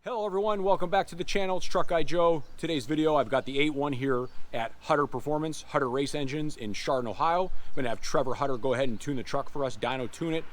Hello everyone, welcome back to the channel. It's Truck Guy Joe. Today's video, I've got the 8.1 here at Hutter Performance, Hutter Race Engines in Chardon, Ohio. I'm gonna have Trevor Hutter go ahead and tune the truck for us, dyno tune it.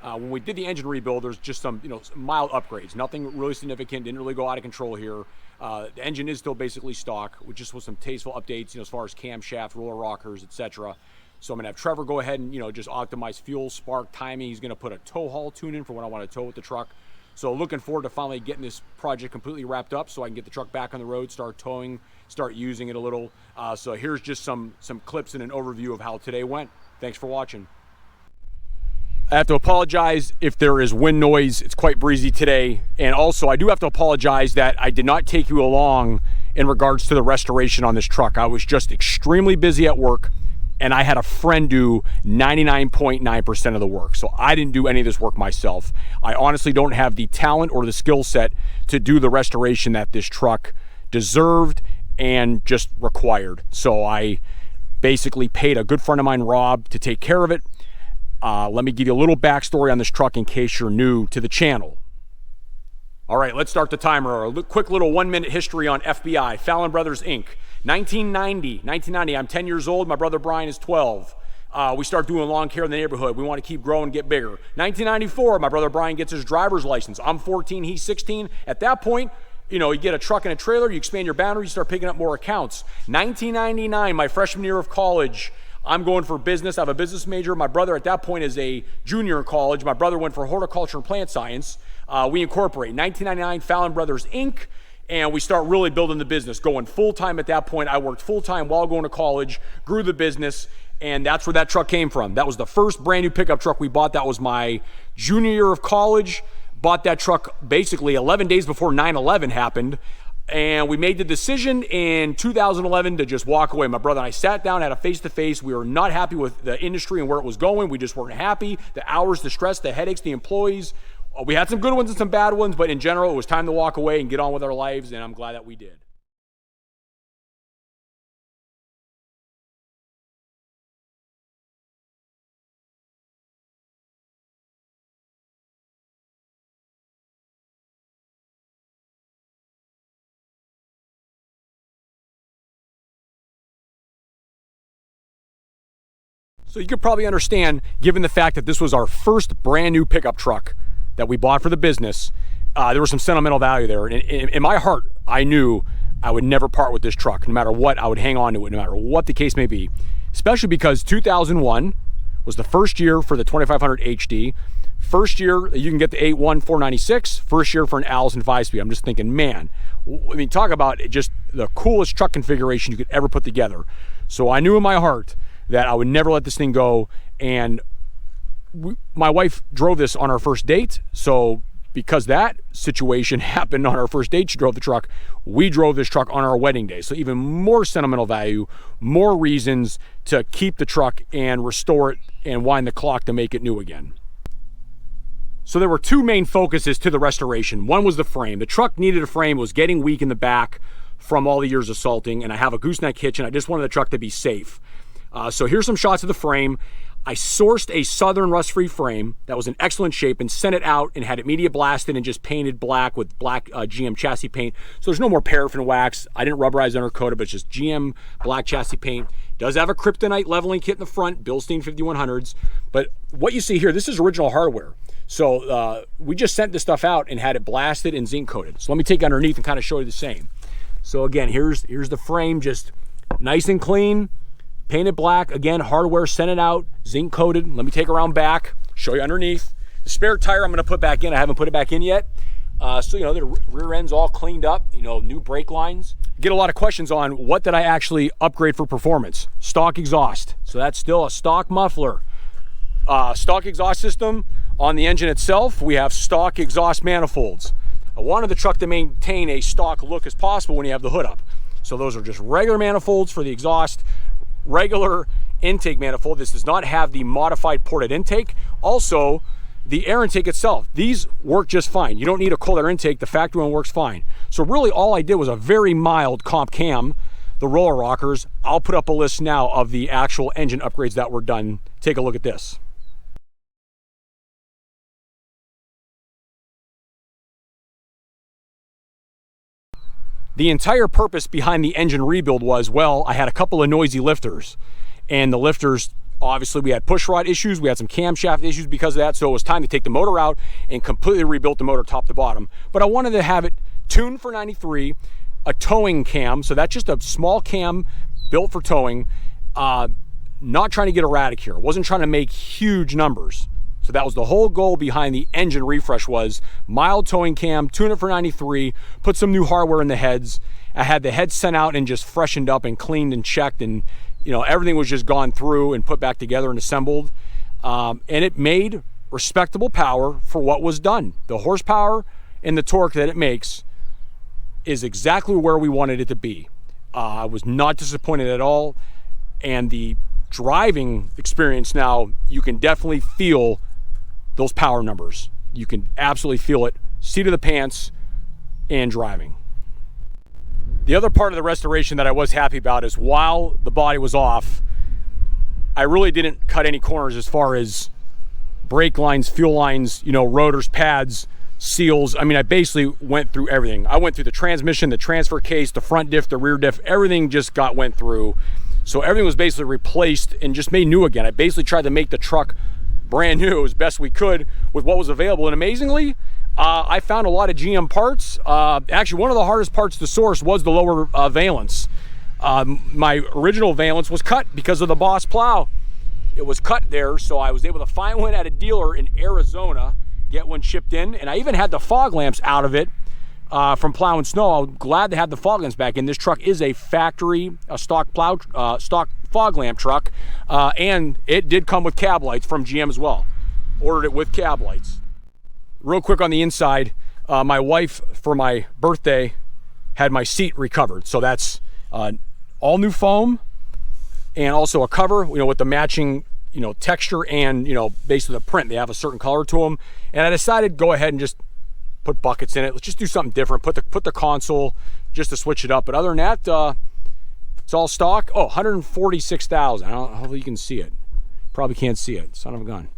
When we did the engine rebuild, there's just some, some mild upgrades. Nothing really significant, didn't really go out of control here. The engine is still basically stock, with some tasteful updates, as far as camshaft, roller rockers, etc. So I'm gonna have Trevor go ahead and, just optimize fuel, spark, timing. He's gonna put a tow haul tune in for when I wanna tow with the truck. So looking forward to finally getting this project completely wrapped up so I can get the truck back on the road, start towing, start using it a little. So here's just some clips and an overview of how today went. Thanks for watching. I have to apologize if there is wind noise. It's quite breezy today. And also I do have to apologize that I did not take you along in regards to the restoration on this truck. I was just extremely busy at work, and I had a friend do 99.9% of the work. So I didn't do any of this work myself. I honestly don't have the talent or the skill set to do the restoration that this truck deserved and just required. So I basically paid a good friend of mine, Rob, to take care of it. Let me give you a little backstory on this truck in case you're new to the channel. All right, let's start the timer. A quick little 1-minute history on FBI, Fallon Brothers, Inc. 1990, I'm 10 years old, my brother Brian is 12. We start doing lawn care in the neighborhood. We want to keep growing, get bigger. 1994, my brother Brian gets his driver's license. I'm 14, he's 16. At that point, you get a truck and a trailer, you expand your boundaries, you start picking up more accounts. 1999, my freshman year of college, I'm going for business. I have a business major. My brother at that point is a junior in college. My brother went for horticulture and plant science. We incorporate 1999 Fallon Brothers, Inc., and we start really building the business, going full-time at that point. I worked full-time while going to college, grew the business, and that's where that truck came from. That was the first brand new pickup truck we bought. That was my junior year of college. Bought that truck basically 11 days before 9/11 happened. And we made the decision in 2011 to just walk away. My brother and I sat down, had a face-to-face. We were not happy with the industry and where it was going. We just weren't happy. The hours, the stress, the headaches, the employees. We had some good ones and some bad ones, but in general, it was time to walk away and get on with our lives, and I'm glad that we did. So you could probably understand, given the fact that this was our first brand new pickup truck that we bought for the business, there was some sentimental value there. And in my heart, I knew I would never part with this truck. No matter what, I would hang on to it, no matter what the case may be. Especially because 2001 was the first year for the 2500 HD. First year you can get the 8.1 496. First year for an Allison 5-speed. I'm just thinking, man, I mean, talk about just the coolest truck configuration you could ever put together. So I knew in my heart that I would never let this thing go. And my wife drove this on our first date. So because that situation happened on our first date, she drove the truck. We drove this truck on our wedding day. So even more sentimental value, more reasons to keep the truck and restore it and wind the clock to make it new again. So there were two main focuses to the restoration. One was the frame. The truck needed a frame. It was getting weak in the back from all the years of salting, and I have a gooseneck hitch, and I just wanted the truck to be safe. So here's some shots of the frame. I sourced a Southern rust-free frame that was in excellent shape and sent it out and had it media blasted and just painted black with black GM chassis paint. So there's no more paraffin wax. I didn't rubberize undercoat it, but it's just GM black chassis paint. Does have a kryptonite leveling kit in the front, Bilstein 5100s. But what you see here, this is original hardware. So we just sent this stuff out and had it blasted and zinc coated. So let me take underneath and kind of show you the same. So again, here's the frame, just nice and clean. Painted black, again, hardware, sent it out, zinc coated. Let me take around back, show you underneath. The spare tire I'm gonna put back in. I haven't put it back in yet. So, the rear end's all cleaned up, new brake lines. Get a lot of questions on what did I actually upgrade for performance. Stock exhaust. So that's still a stock muffler. Stock exhaust system on the engine itself. We have stock exhaust manifolds. I wanted the truck to maintain a stock look as possible when you have the hood up. So those are just regular manifolds for the exhaust. Regular intake manifold. This does not have the modified ported intake. Also, the air intake itself, these work just fine. You don't need a cold air intake. The factory one works fine. So really all I did was a very mild comp cam, the roller rockers. I'll put up a list now of the actual engine upgrades that were done. Take a look at this. The entire purpose behind the engine rebuild was, well, I had a couple of noisy lifters, and the lifters, obviously we had push rod issues, we had some camshaft issues because of that, so it was time to take the motor out and completely rebuild the motor top to bottom. But I wanted to have it tuned for 93, a towing cam, so that's just a small cam built for towing, not trying to get erratic here. Wasn't trying to make huge numbers. So that was the whole goal behind the engine refresh, was mild towing cam, tune it for 93, put some new hardware in the heads. I had the heads sent out and just freshened up and cleaned and checked, and you know, everything was just gone through and put back together and assembled. And it made respectable power for what was done. The horsepower and the torque that it makes is exactly where we wanted it to be. I was not disappointed at all. And the driving experience now, you can definitely feel those power numbers. You can absolutely feel it, seat of the pants and driving. The other part of the restoration that I was happy about is, while the body was off, I really didn't cut any corners as far as brake lines, fuel lines, you know, rotors, pads, seals. I mean, I basically went through everything. I went through the transmission, the transfer case, the front diff, the rear diff, everything just went through. So everything was basically replaced and just made new again. I basically tried to make the truck brand new as best we could with what was available. And amazingly, I found a lot of GM parts. Actually, one of the hardest parts to source was the lower valence. My original valence was cut because of the Boss plow. It was cut there, so I was able to find one at a dealer in Arizona, get one shipped in, and I even had the fog lamps out of it from plowing snow. I'm glad to have the fog lamps back in. This truck is a factory, stock fog lamp truck, and it did come with cab lights from GM as well. Ordered it with cab lights. Real quick on the inside, my wife, for my birthday, had my seat recovered. So that's all new foam and also a cover, you know, with the matching, you know, texture and, you know, basically the print. They have a certain color to them. And I decided to go ahead and just put buckets in it. Let's just do something different. Put the console just to switch it up. But other than that, it's all stock. Oh, 146,000. I don't know how you can see it. Probably can't see it. Son of a gun.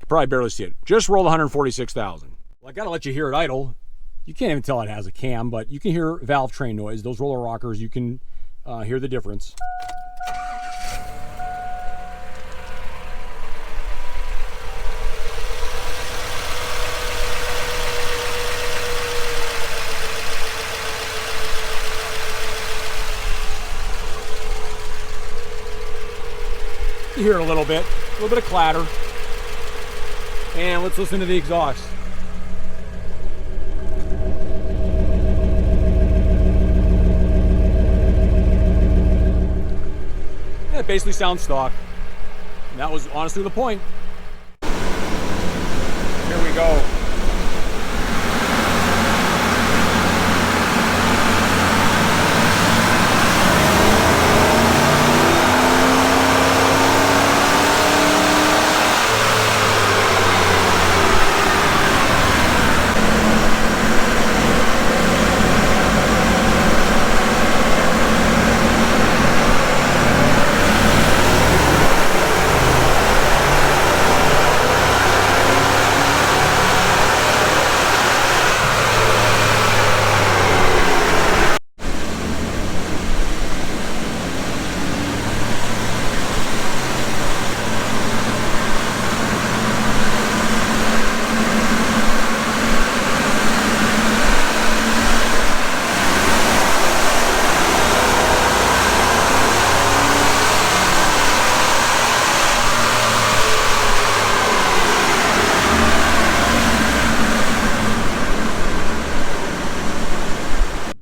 Probably barely see it. Just rolled 146,000. Well, I gotta let you hear it idle. You can't even tell it has a cam, but you can hear valve train noise. Those roller rockers, you can hear the difference. You hear it a little bit of clatter. And let's listen to the exhaust. Yeah, it basically sounds stock. And that was honestly the point. Here we go.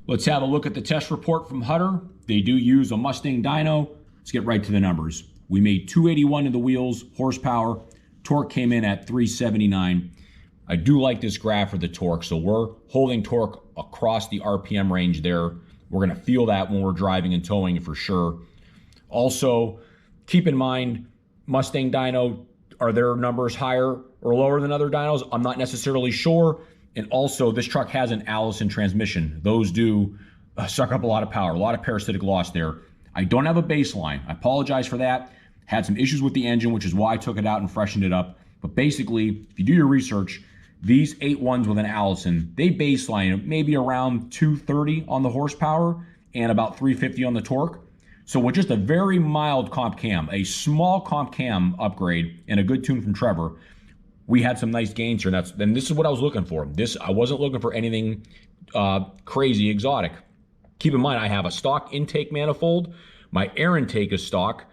Let's have a look at the test report from Hutter. They do use a Mustang dyno. Let's get right to the numbers. We made 281 in the wheels, horsepower. Torque came in at 379. I do like this graph for the torque. So we're holding torque across the RPM range there. We're gonna feel that when we're driving and towing for sure. Also, keep in mind, Mustang dyno, are their numbers higher or lower than other dynos? I'm not necessarily sure. And also, this truck has an Allison transmission. Those do suck up a lot of power, a lot of parasitic loss there. I don't have a baseline. I apologize for that. Had some issues with the engine, which is why I took it out and freshened it up. But basically, if you do your research, These 8.1s with an Allison, they baseline maybe around 230 on the horsepower and about 350 on the torque. So with just a very mild comp cam, a small comp cam upgrade, and a good tune from Trevor, we had some nice gains here. And this is what I was looking for. I wasn't looking for anything crazy exotic. Keep in mind, I have a stock intake manifold. My air intake is stock.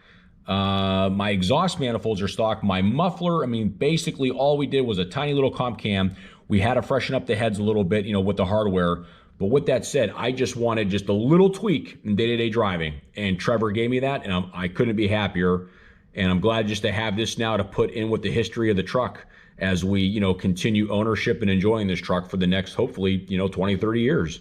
My exhaust manifolds are stock. My muffler, I mean, basically all we did was a tiny little comp cam. We had to freshen up the heads a little bit, with the hardware. But with that said, I just wanted just a little tweak in day-to-day driving. And Trevor gave me that, and I couldn't be happier. And I'm glad just to have this now to put in with the history of the truck as we, continue ownership and enjoying this truck for the next, hopefully, 20, 30 years.